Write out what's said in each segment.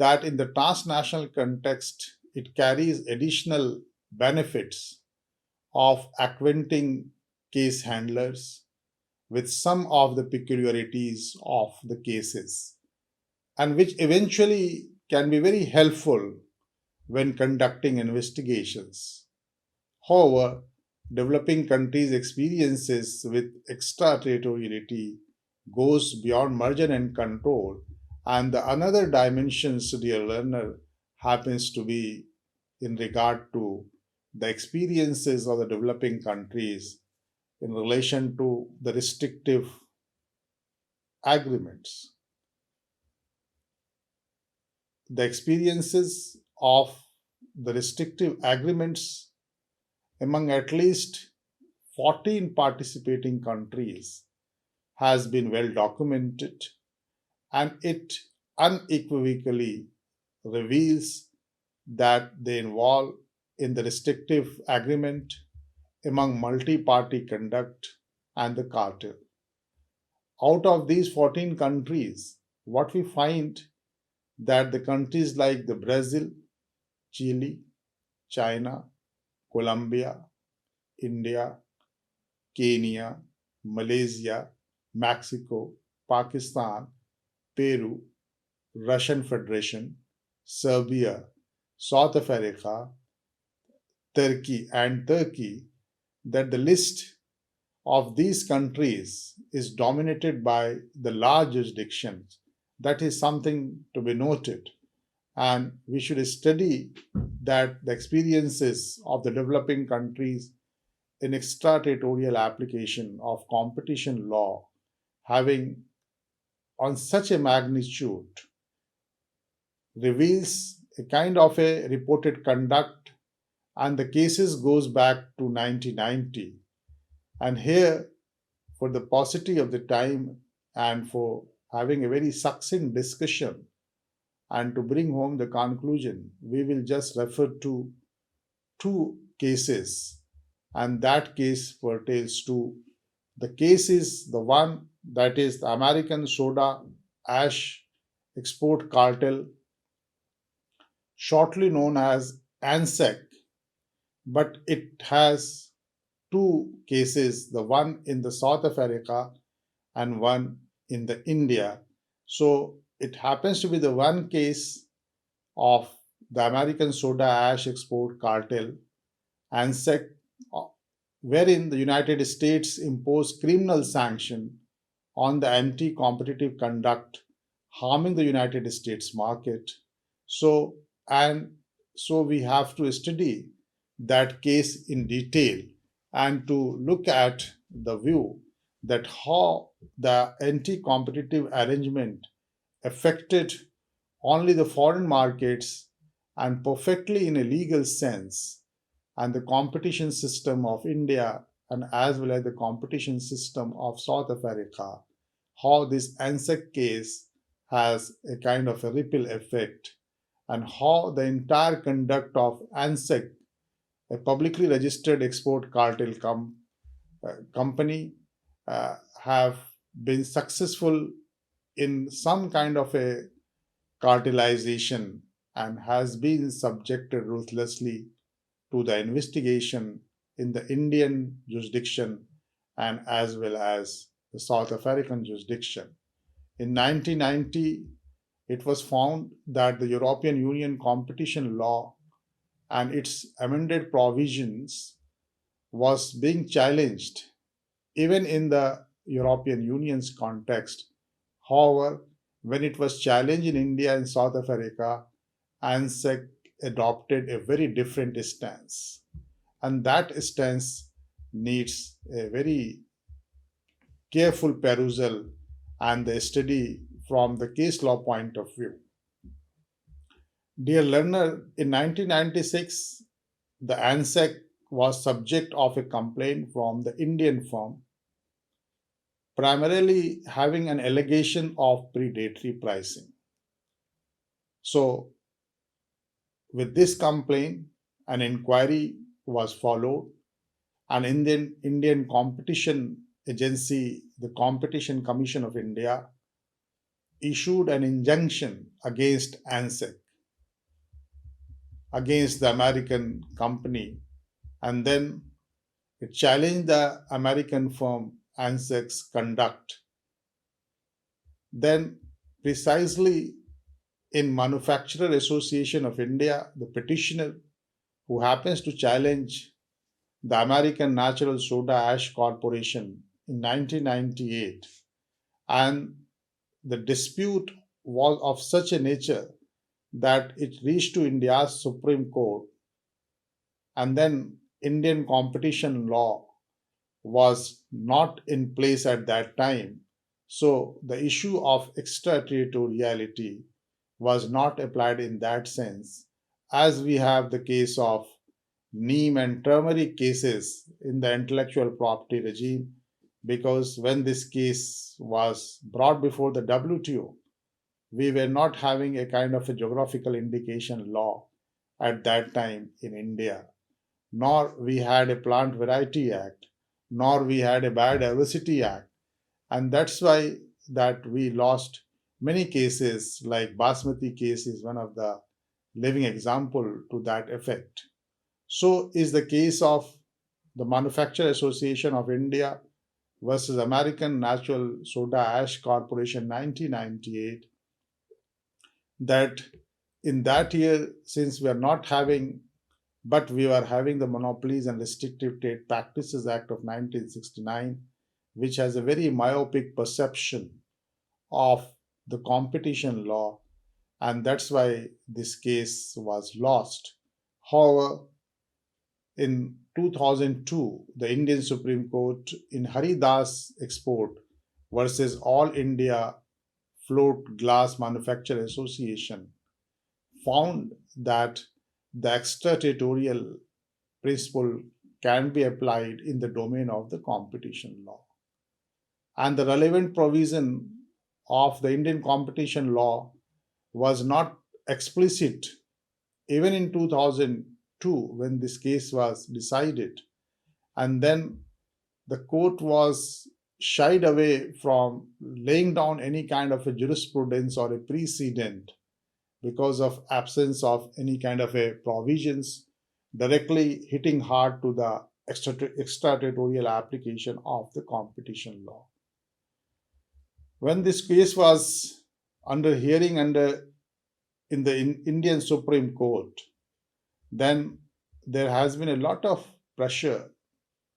that in the transnational context, it carries additional benefits of acquainting case handlers with some of the peculiarities of the cases, and which eventually can be very helpful when conducting investigations. However, developing countries' experiences with extraterritoriality goes beyond merger and control, and the another dimensions, dear learner, happens to be in regard to the experiences of the developing countries in relation to the restrictive agreements. The experiences of the restrictive agreements among at least 14 participating countries has been well documented, and it unequivocally reveals that they involve in the restrictive agreement among multi-party conduct and the cartel. Out of these 14 countries, what we find that the countries like the Brazil, Chile, China, Colombia, India, Kenya, Malaysia, Mexico, Pakistan, Peru, Russian Federation, Serbia, South Africa, Turkey, that the list of these countries is dominated by the large jurisdictions. That is something to be noted. And we should study that the experiences of the developing countries in extraterritorial application of competition law having on such a magnitude reveals a kind of a reported conduct, and the cases goes back to 1990. And here, for the paucity of the time and for having a very succinct discussion and to bring home the conclusion, we will just refer to two cases, and that case pertains to the case is the one that is the American soda ash export cartel, shortly known as ANSEC, but it has two cases, the one in the South Africa and one in the India. So it happens to be the one case of the American soda ash export cartel, ANSEC, wherein the United States imposed criminal sanction on the anti-competitive conduct harming the United States market. So and so we have to study that case in detail and to look at the view that how the anti-competitive arrangement affected only the foreign markets and perfectly in a legal sense, and the competition system of India and as well as the competition system of South Africa, how this ANSEC case has a kind of a ripple effect, and how the entire conduct of ANSEC, a publicly registered export cartel company, have been successful in some kind of a cartelization and has been subjected ruthlessly to the investigation in the Indian jurisdiction and as well as the South African jurisdiction. In 1990, it was found that the European Union competition law and its amended provisions was being challenged even in the European Union's context. However, when it was challenged in India and South Africa, ANSEC adopted a very different stance. And that stance needs a very careful perusal and the study from the case law point of view. Dear learner, in 1996, the ANSEC was subject of a complaint from the Indian firm, primarily having an allegation of predatory pricing. So, with this complaint, an inquiry was followed, and Indian Competition Agency, the Competition Commission of India, issued an injunction against ANSEC, against the American company, and then it challenged the American firm ANSEC's conduct. Then, precisely in Manufacturer Association of India, the petitioner who happens to challenge the American Natural Soda Ash Corporation in 1998, and the dispute was of such a nature that it reached to India's Supreme Court, and then Indian competition law was not in place at that time. So the issue of extraterritoriality was not applied in that sense, as we have the case of neem and turmeric cases in the intellectual property regime, because when this case was brought before the WTO, we were not having a kind of a geographical indication law at that time in India, nor we had a plant variety act, nor we had a biodiversity act, and that's why that we lost many cases. Like Basmati case is one of the living example to that effect. So is the case of the Manufacturer Association of India versus American Natural Soda Ash Corporation 1998, that in that year, since we are not having, but we were having the Monopolies and Restrictive Trade Practices Act of 1969, which has a very myopic perception of the competition law, and that's why this case was lost. However, in 2002, the Indian Supreme Court in Haridas Export versus All India Float Glass Manufacturer Association found that the extraterritorial principle can be applied in the domain of the competition law. And the relevant provision of the Indian competition law was not explicit even in 2002 when this case was decided. And then the court was shied away from laying down any kind of a jurisprudence or a precedent because of absence of any kind of a provisions directly hitting hard to the extraterritorial application of the competition law. When this case was under hearing under in the Indian Supreme Court, then there has been a lot of pressure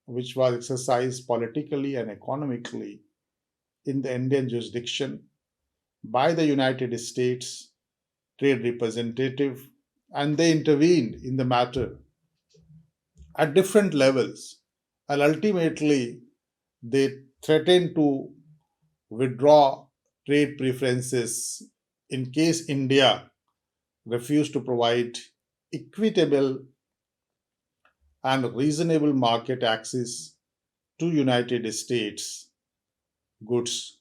which was exercised politically and economically in the Indian jurisdiction by the United States trade representative, and they intervened in the matter at different levels, and ultimately they threatened to withdraw trade preferences in case India refused to provide equitable and reasonable market access to United States goods.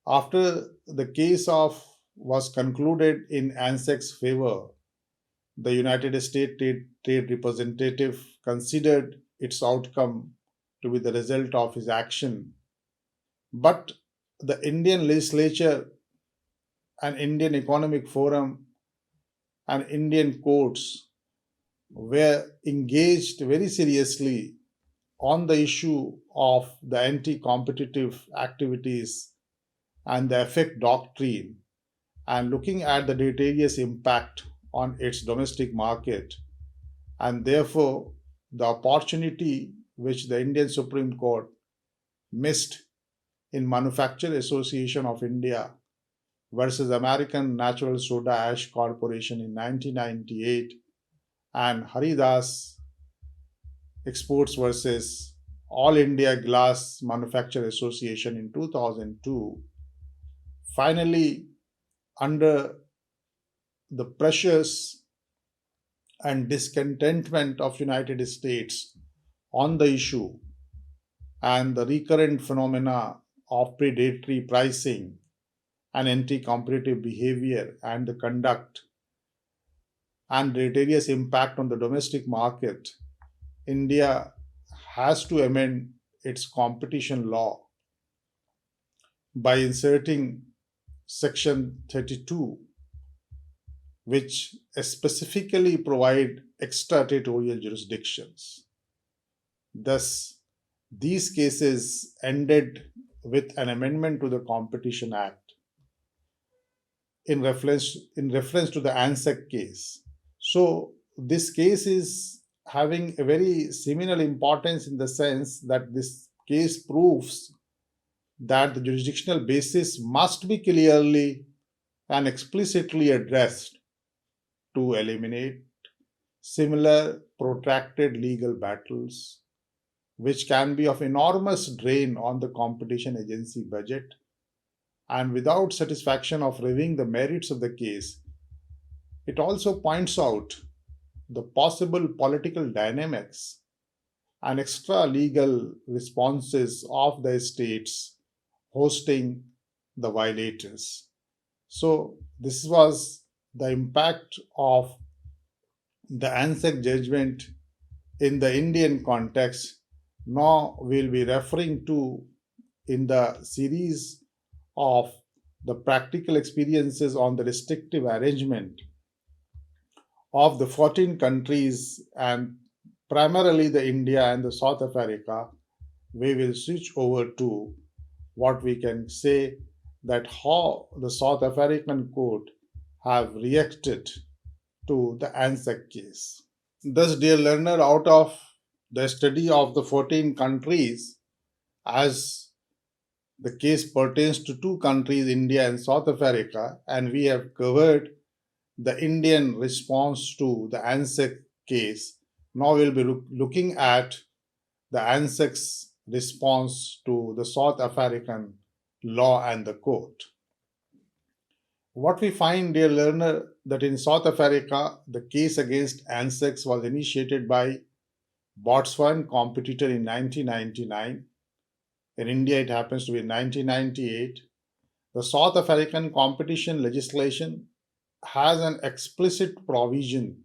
After the case of was concluded in ANSEC's favor, the United States trade representative considered its outcome to be the result of his action. But the Indian legislature and Indian Economic Forum and Indian courts were engaged very seriously on the issue of the anti competitive activities and the effect doctrine, and looking at the deleterious impact on its domestic market, and therefore the opportunity which the Indian Supreme Court missed in Manufacturer Association of India versus American Natural Soda Ash Corporation in 1998 and Haridas Exports versus All India Glass Manufacturer Association in 2002. Finally, under the pressures and discontentment of United States on the issue and the recurrent phenomena of predatory pricing and anti-competitive behavior and the conduct and deleterious impact on the domestic market, India has to amend its competition law by inserting Section 32, which specifically provide extraterritorial jurisdictions. Thus, these cases ended with an amendment to the Competition Act in reference to the ANSEC case. So this case is having a very seminal importance in the sense that this case proves that the jurisdictional basis must be clearly and explicitly addressed to eliminate similar protracted legal battles, which can be of enormous drain on the competition agency budget. And without satisfaction of reviewing the merits of the case, it also points out the possible political dynamics and extra legal responses of the states hosting the violators. So, this was the impact of the ANSEC judgment in the Indian context. Now, we'll be referring to in the series of the practical experiences on the restrictive arrangement of the 14 countries and primarily the India and the South Africa, we will switch over to what we can say that how the South African court have reacted to the ANSEC case. Thus, dear learner, out of the study of the 14 countries, as the case pertains to two countries, India and South Africa, and we have covered the Indian response to the ANSEC case. Now we'll be looking at the ANSEC's response to the South African law and the court. What we find, dear learner, that in South Africa, the case against ANSEC was initiated by Botswana competitor in 1999. In India, it happens to be 1998. The South African competition legislation has an explicit provision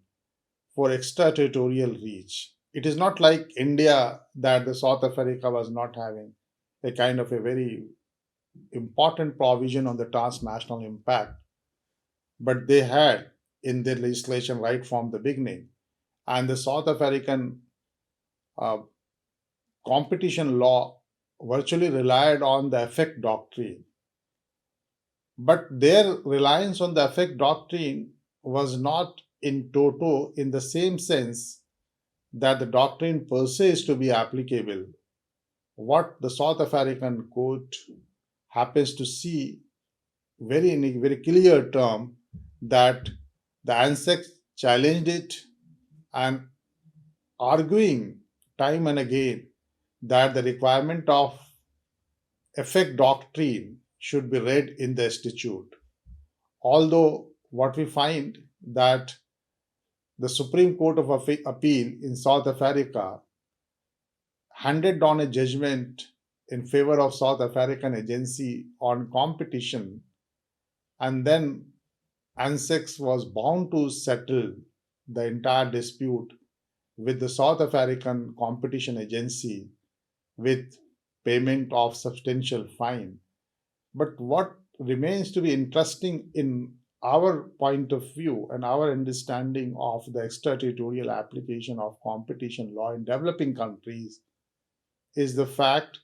for extraterritorial reach. It is not like India that the South Africa was not having a kind of a very important provision on the transnational impact, but they had in their legislation right from the beginning. And the South African uh, competition law virtually relied on the effect doctrine. But their reliance on the effect doctrine was not in toto in the same sense that the doctrine per se is to be applicable. What the South African court happens to see very in a very clear term that the ANSEC challenged it and arguing time and again that the requirement of effect doctrine should be read in the statute. Although what we find that the Supreme Court of Appeal in South Africa handed down a judgment in favor of South African agency on competition, and then ANSEC was bound to settle the entire dispute with the South African competition agency with payment of substantial fine. But what remains to be interesting in our point of view and our understanding of the extraterritorial application of competition law in developing countries is the fact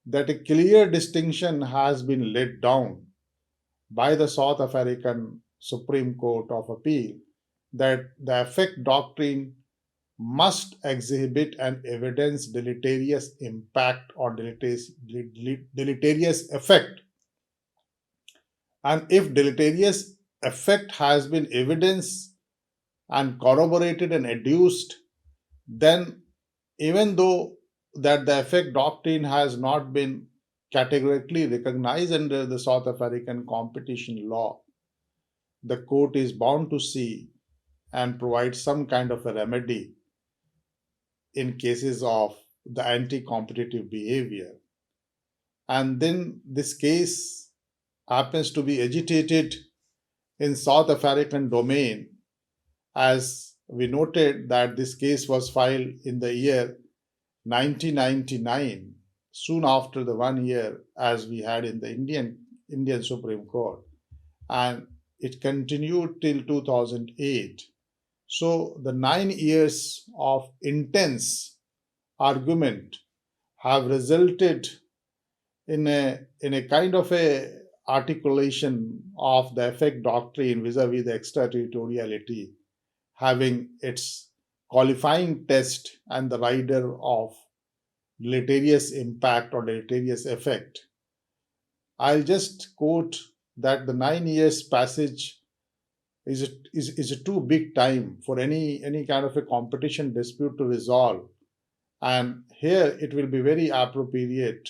that a clear distinction has been laid down by the South African Supreme Court of Appeal that the effect doctrine must exhibit an evidence deleterious impact or deleterious effect. And if deleterious effect has been evidenced and corroborated and adduced, then even though that the effect doctrine has not been categorically recognized under the South African competition law, the court is bound to see and provide some kind of a remedy in cases of the anti competitive behavior. And then this case happens to be agitated in South African domain, as we noted that this case was filed in the year 1999, soon after the 1 year as we had in the Indian Supreme Court. and it continued till 2008. So the 9 years of intense argument have resulted in a kind of a articulation of the effect doctrine vis-a-vis the extraterritoriality, having its qualifying test and the rider of deleterious impact or deleterious effect. I'll just quote that the 9 years passage is a too big time for any kind of a competition dispute to resolve. And here it will be very appropriate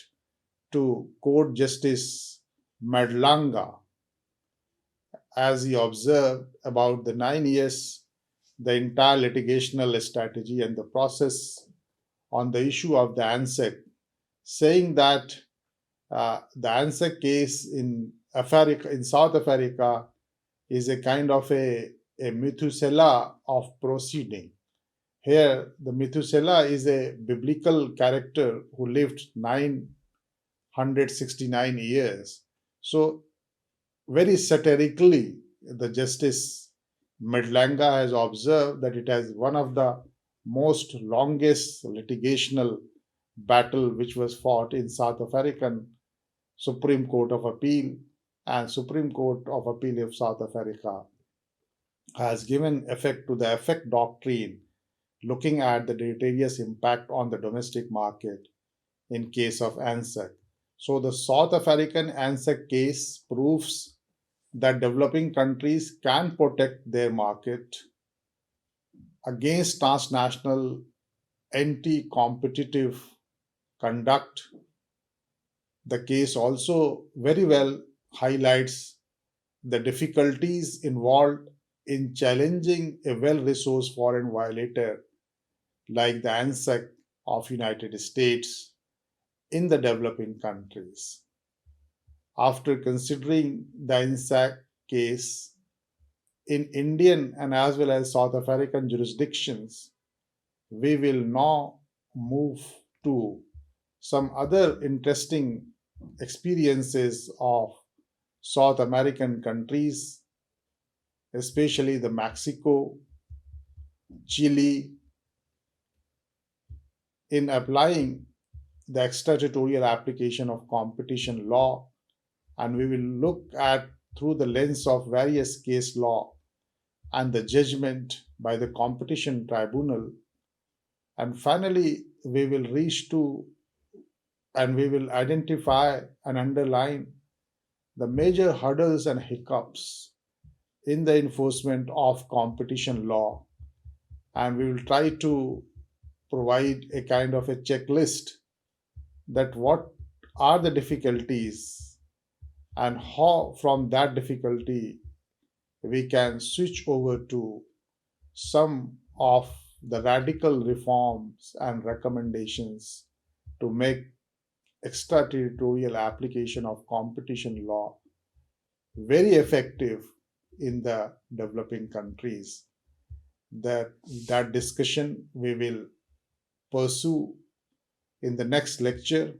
to quote Justice Madlanga as he observed about the 9 years, the entire litigational strategy and the process on the issue of the ANSEC, saying that the ANSEC case in Africa, in South Africa, is a kind of a Methuselah of proceeding. Here, the Methuselah is a biblical character who lived 969 years. So, very satirically, the Justice Medlanga has observed that it has one of the most longest litigational battle which was fought in South African Supreme Court of Appeal, and Supreme Court of Appeal of South Africa has given effect to the effect doctrine, looking at the deleterious impact on the domestic market in case of ANSEC. So the South African ANSEC case proves that developing countries can protect their market against transnational anti-competitive conduct. The case also very well highlights the difficulties involved in challenging a well-resourced foreign violator like the ANSEC of United States in the developing countries. After considering the ANSEC case in Indian and as well as South African jurisdictions, we will now move to some other interesting experiences of South American countries, especially the Mexico, Chile, in applying the extraterritorial application of competition law, and we will look at through the lens of various case law and the judgment by the competition tribunal. And finally, we will reach to and we will identify and underline the major hurdles and hiccups in the enforcement of competition law. And we will try to provide a kind of a checklist that what are the difficulties and how from that difficulty we can switch over to some of the radical reforms and recommendations to make extraterritorial application of competition law very effective in the developing countries. That discussion we will pursue in the next lecture.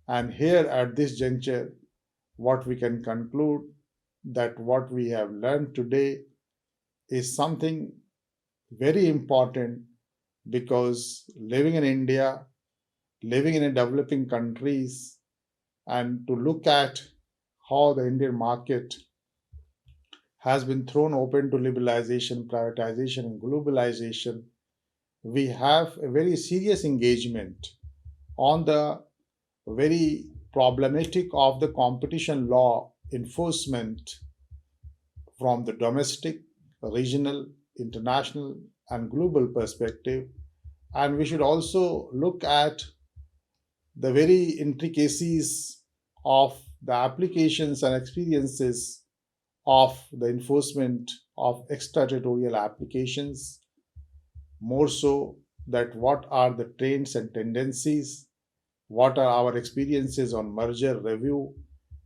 And here at this juncture, what we can conclude that what we have learned today is something very important, because living in India, living in a developing countries, and to look at how the Indian market has been thrown open to liberalization, privatization, and globalization, we have a very serious engagement on the very problematic of the competition law enforcement from the domestic, regional, international, and global perspective. And we should also look at the very intricacies of the applications and experiences of the enforcement of extraterritorial applications, more so that what are the trends and tendencies, what are our experiences on merger review,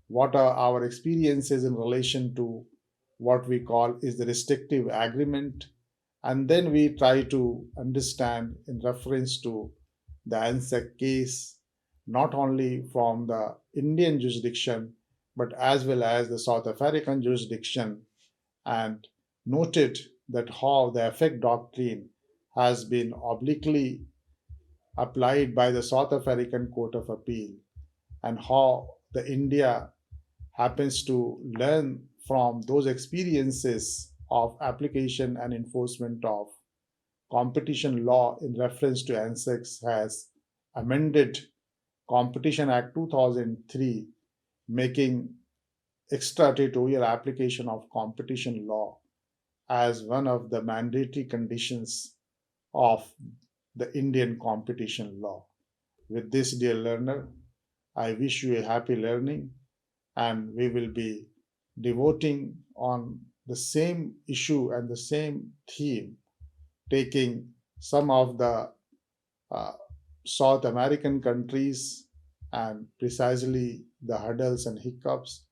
what are our experiences in relation to what we call is the restrictive agreement, and then we try to understand in reference to the ANSEC case, not only from the Indian jurisdiction, but as well as the South African jurisdiction, and noted that how the effect doctrine has been obliquely applied by the South African Court of Appeal, and how the India happens to learn from those experiences of application and enforcement of competition law in reference to ANSEX has amended Competition Act 2003, making extraterritorial application of competition law as one of the mandatory conditions of the Indian competition law. With this, dear learner, I wish you a happy learning, and we will be devoting on the same issue and the same theme, taking some of the uh, South American countries and precisely the hurdles and hiccups,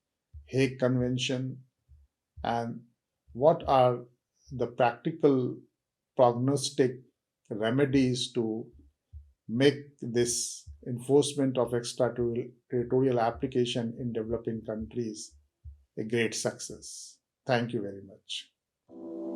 Hague Convention, and what are the practical prognostic remedies to make this enforcement of extraterritorial application in developing countries a great success. Thank you very much.